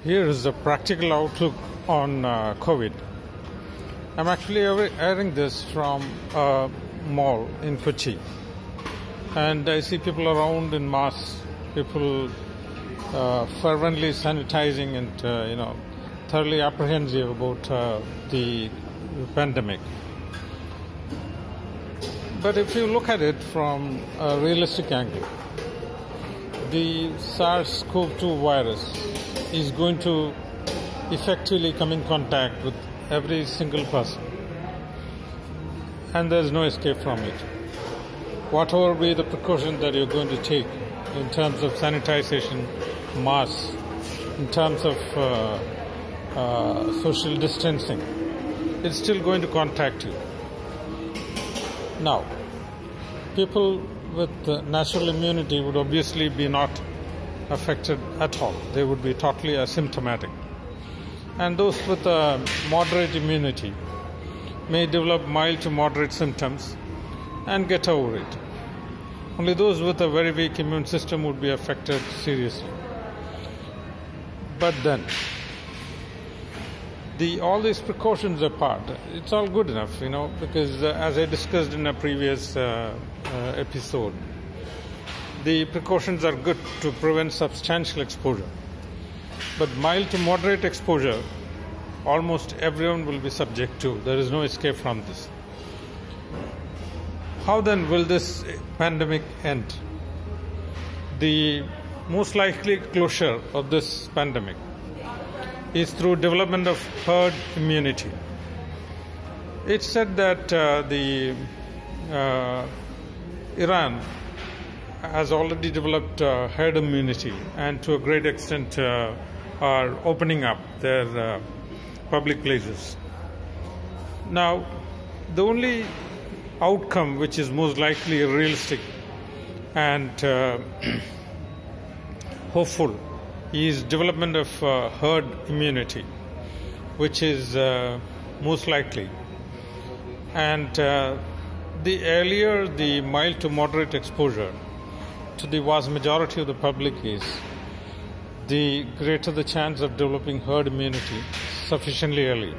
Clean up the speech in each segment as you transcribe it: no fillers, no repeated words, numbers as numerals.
Here is the practical outlook on COVID. I'm actually airing this from a mall in Kochi, and I see people around in masks, people fervently sanitizing and thoroughly apprehensive about the pandemic. But if you look at it from a realistic angle, the SARS-CoV-2 virus is going to effectively come in contact with every single person, and there's no escape from it. Whatever be the precautions that you're going to take in terms of sanitization, masks, in terms of social distancing, it's still going to contact you. Now, people with natural immunity would obviously be not affected at all. They would be totally asymptomatic. And those with moderate immunity may develop mild to moderate symptoms and get over it. Only those with a very weak immune system would be affected seriously. But then, all these precautions apart, it's all good enough, because as I discussed in a previous episode, the precautions are good to prevent substantial exposure. But mild to moderate exposure, almost everyone will be subject to. There is no escape from this. How then will this pandemic end? The most likely closure of this pandemic is through development of herd immunity. It's said that Iran has already developed herd immunity, and to a great extent are opening up their public places. Now, the only outcome which is most likely realistic and hopeful is development of herd immunity, which is most likely. And the earlier the mild to moderate exposure to the vast majority of the public is, the greater the chance of developing herd immunity sufficiently early.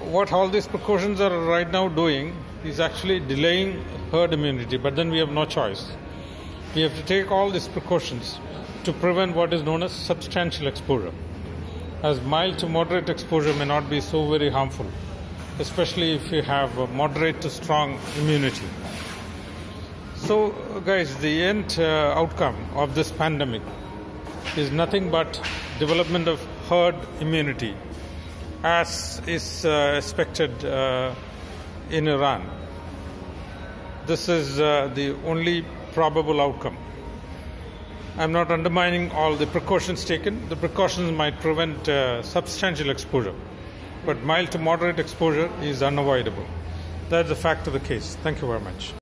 What all these precautions are right now doing is actually delaying herd immunity, but then we have no choice. We have to take all these precautions to prevent what is known as substantial exposure, as mild to moderate exposure may not be so very harmful, especially if you have a moderate to strong immunity. So, guys, the end outcome of this pandemic is nothing but development of herd immunity, as is expected in Iran. This is the only probable outcome. I'm not undermining all the precautions taken. The precautions might prevent substantial exposure, but mild to moderate exposure is unavoidable. That's the fact of the case. Thank you very much.